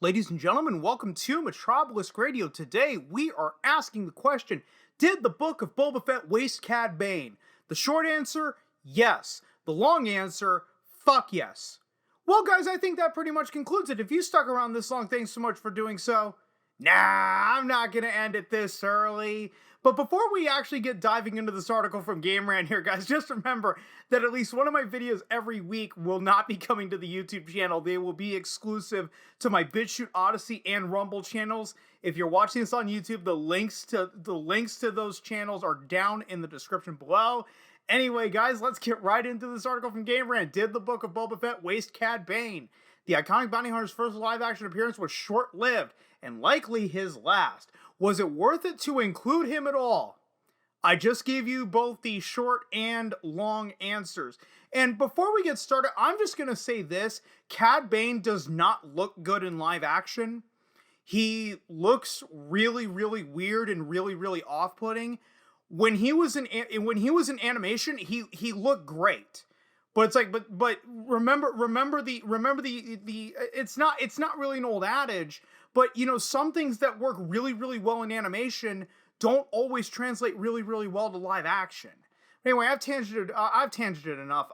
Ladies and gentlemen, welcome to Metropolis Radio. Today, we are asking the question, did the Book of Boba Fett waste Cad Bane? The short answer, yes. The long answer, fuck yes. Well, guys, I think that pretty much concludes it. If you stuck around this long, thanks so much for doing so. Nah, I'm not going to end it this early. But before we actually get diving into this article from Game Rant here, guys, just remember that at least one of my videos every week will not be coming to the YouTube channel. They will be exclusive to my BitChute, Odyssey, and Rumble channels. If you're watching this on YouTube, the links to those channels are down in the description below. Anyway, guys, let's get right into this article from Game Rant. Did the Book of Boba Fett waste Cad Bane? The iconic bounty hunter's first live-action appearance was short-lived, and likely his last. Was it worth it to include him at all? I just gave you both the short and long answers. And before we get started, I'm just going to say this. Cad Bane does not look good in live action. He looks really, really weird and really, really off-putting. When he was in animation, he looked great. But it's like, but remember the it's not really an old adage, but you know, some things that work really, really well in animation don't always translate really, really well to live action. Anyway, I've tangented enough.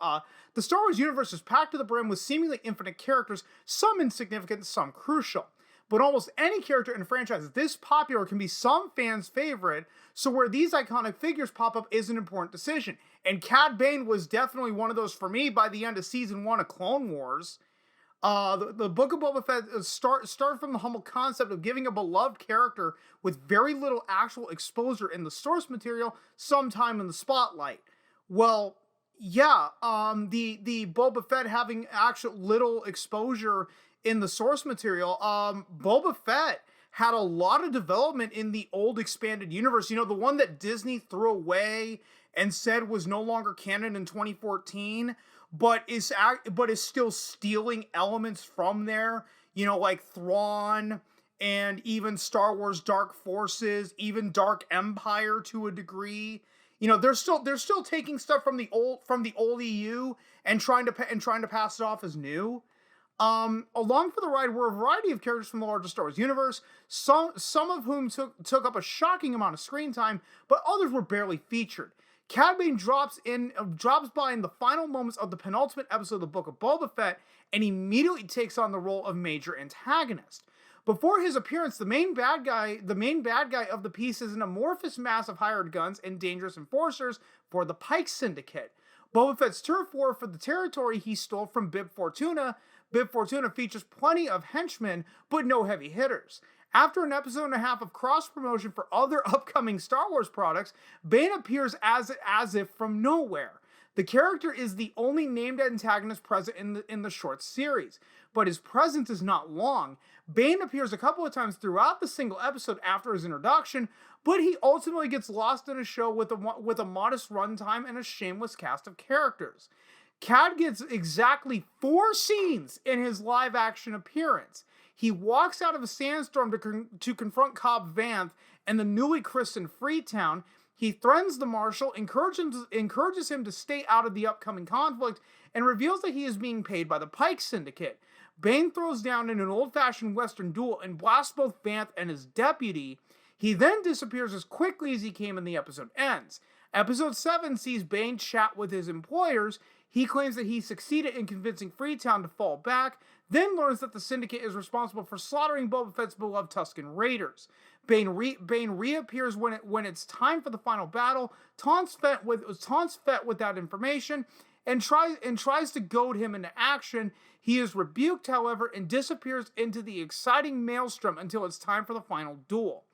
The Star Wars universe is packed to the brim with seemingly infinite characters, some insignificant, some crucial. But almost any character in a franchise this popular can be some fans' favorite, so where these iconic figures pop up is an important decision. And Cad Bane was definitely one of those for me by the end of Season 1 of Clone Wars. The Book of Boba Fett started from the humble concept of giving a beloved character with very little actual exposure in the source material some time in the spotlight. Well, yeah, the Boba Fett having actual little exposure in the source material, Boba Fett had a lot of development in the old expanded universe. You know, the one that Disney threw away and said was no longer canon in 2014, but is still stealing elements from there. You know, like Thrawn and even Star Wars Dark Forces, even Dark Empire to a degree. You know, they're still taking stuff from the old EU and trying to pass it off as new. Along for the ride were a variety of characters from the larger Star Wars universe, some of whom took up a shocking amount of screen time, but others were barely featured. Cad Bane drops by in the final moments of the penultimate episode of the Book of Boba Fett, and immediately takes on the role of major antagonist. Before his appearance, the main bad guy of the piece is an amorphous mass of hired guns and dangerous enforcers for the Pike Syndicate. Boba Fett's turf war for the territory he stole from Bib Fortuna. Bib Fortuna features plenty of henchmen, but no heavy hitters. After an episode and a half of cross-promotion for other upcoming Star Wars products, Bane appears as if from nowhere. The character is the only named antagonist present in the short series, but his presence is not long. Bane appears a couple of times throughout the single episode after his introduction, but he ultimately gets lost in a show with a modest runtime and a shameless cast of characters. Cad gets exactly 4 scenes in his live-action appearance. He walks out of a sandstorm to confront Cobb Vanth and the newly christened Freetown. He threatens the Marshal, encourages him to stay out of the upcoming conflict, and reveals that he is being paid by the Pike Syndicate. Bane throws down in an old-fashioned Western duel and blasts both Vanth and his deputy. He then disappears as quickly as he came and the episode ends. Episode 7 sees Bane chat with his employers. He claims that he succeeded in convincing Freetown to fall back, then learns that the Syndicate is responsible for slaughtering Boba Fett's beloved Tusken Raiders. Bane reappears when it's time for the final battle, taunts Fett with that information, and tries to goad him into action. He is rebuked, however, and disappears into the exciting maelstrom until it's time for the final duel.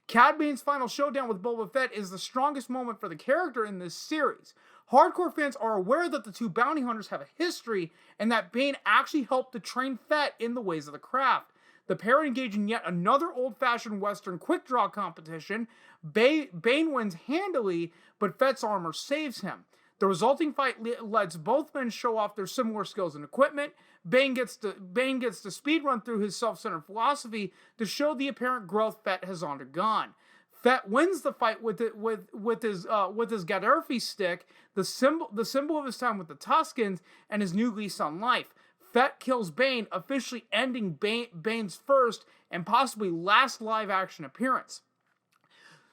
Cad Bane's final showdown with Boba Fett is the strongest moment for the character in this series. Hardcore fans are aware that the two bounty hunters have a history, and that Bane actually helped to train Fett in the ways of the craft. The pair engage in yet another old-fashioned Western quick-draw competition. Bane wins handily, but Fett's armor saves him. The resulting fight lets both men show off their similar skills and equipment. Bane gets to speedrun through his self-centered philosophy to show the apparent growth Fett has undergone. Fett wins the fight with his Gaddafi stick, the symbol of his time with the Tuskens and his new lease on life. Fett kills Bane, officially ending Bane's first and possibly last live-action appearance.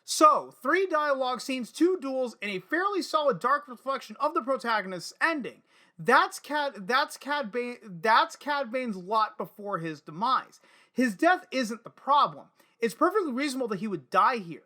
So, 3 dialogue scenes, 2 duels, and a fairly solid dark reflection of the protagonist's ending. That's Cad Bane's lot before his demise. His death isn't the problem. It's perfectly reasonable that he would die here.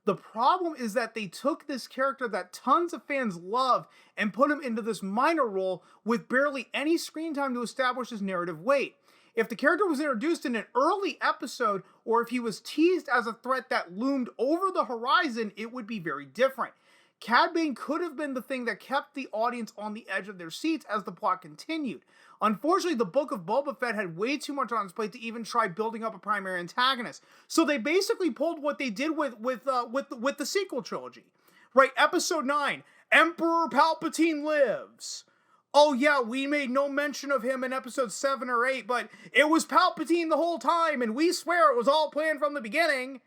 The problem is that they took this character that tons of fans love and put him into this minor role with barely any screen time to establish his narrative weight. If the character was introduced in an early episode, or if he was teased as a threat that loomed over the horizon, it would be very different. Cad Bane could have been the thing that kept the audience on the edge of their seats as the plot continued. Unfortunately, the Book of Boba Fett had way too much on its plate to even try building up a primary antagonist. So they basically pulled what they did with the sequel trilogy. Right, Episode 9, Emperor Palpatine lives. Oh yeah, we made no mention of him in Episode 7 or 8, but it was Palpatine the whole time, and we swear it was all planned from the beginning.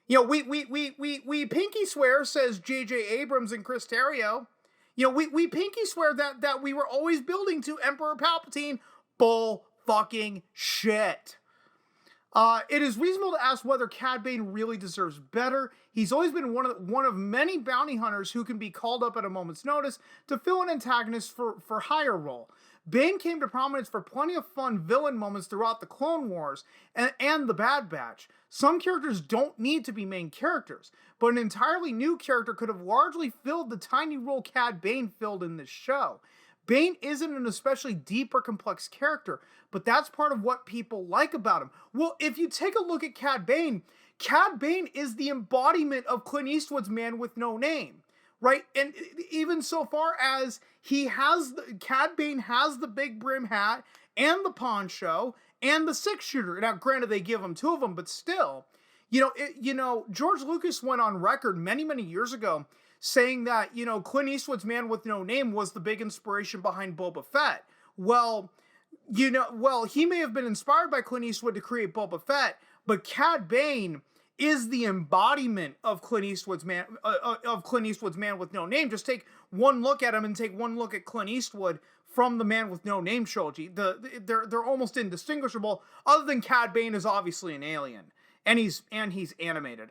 You know, we pinky swear, says J.J. Abrams and Chris Terrio. You know, we pinky swear that we were always building to Emperor Palpatine. Bull fucking shit. It is reasonable to ask whether Cad Bane really deserves better. He's always been one of many bounty hunters who can be called up at a moment's notice to fill an antagonist for higher role. Bane came to prominence for plenty of fun villain moments throughout the Clone Wars and the Bad Batch. Some characters don't need to be main characters, but an entirely new character could have largely filled the tiny role Cad Bane filled in this show. Bane isn't an especially deep or complex character, but that's part of what people like about him. Well, if you take a look at Cad Bane is the embodiment of Clint Eastwood's Man with No Name, right? And even so far as Cad Bane has the big brim hat and the poncho and the 6-shooter. Now, granted, they give him 2 of them, but still, George Lucas went on record many, many years ago saying that, Clint Eastwood's Man with No Name was the big inspiration behind Boba Fett. Well, he may have been inspired by Clint Eastwood to create Boba Fett, but Cad Bane is the embodiment of Clint Eastwood's Man with No Name. Just take one look at him and take one look at Clint Eastwood from the Man with No Name trilogy. They're almost indistinguishable, other than Cad Bane is obviously an alien. And he's animated.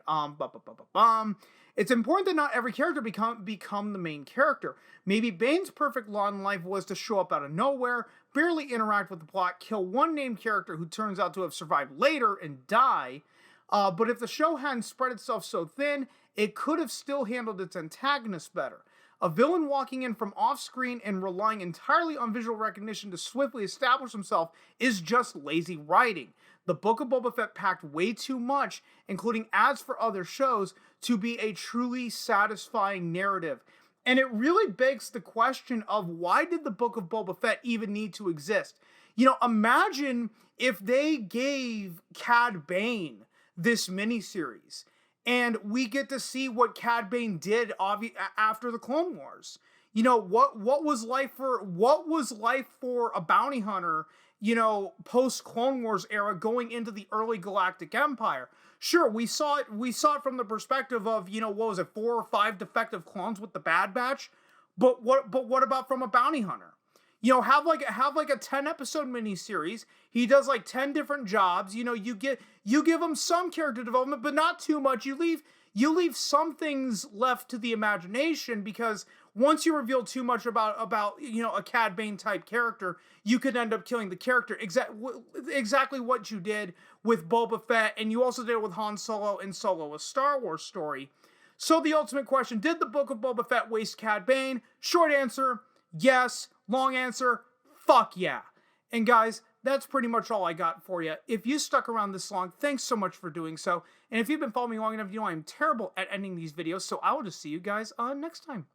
It's important that not every character become the main character. Maybe Bane's perfect lot in life was to show up out of nowhere, barely interact with the plot, kill one named character who turns out to have survived later and die. But if the show hadn't spread itself so thin, it could have still handled its antagonist better. A villain walking in from off-screen and relying entirely on visual recognition to swiftly establish himself is just lazy writing. The Book of Boba Fett packed way too much, including ads for other shows, to be a truly satisfying narrative. And it really begs the question of why did the Book of Boba Fett even need to exist? Imagine if they gave Cad Bane this miniseries, and we get to see what Cad Bane did after the Clone Wars. What was life for a bounty hunter, post Clone Wars era going into the early Galactic Empire. Sure, we saw it from the perspective of, 4 or 5 defective clones with the Bad Batch, but what about from a bounty hunter? Have like a 10-episode miniseries. He does like 10 different jobs. You give him some character development, but not too much. You leave some things left to the imagination, because once you reveal too much about a Cad Bane type character, you could end up killing the character. Exactly what you did with Boba Fett, and you also did it with Han Solo in Solo: A Star Wars Story. So the ultimate question: did the Book of Boba Fett waste Cad Bane? Short answer: yes. Long answer: fuck yeah. And guys, that's pretty much all I got for you. If you stuck around this long, thanks so much for doing so. And if you've been following me long enough, I'm terrible at ending these videos, so I will just see you guys next time.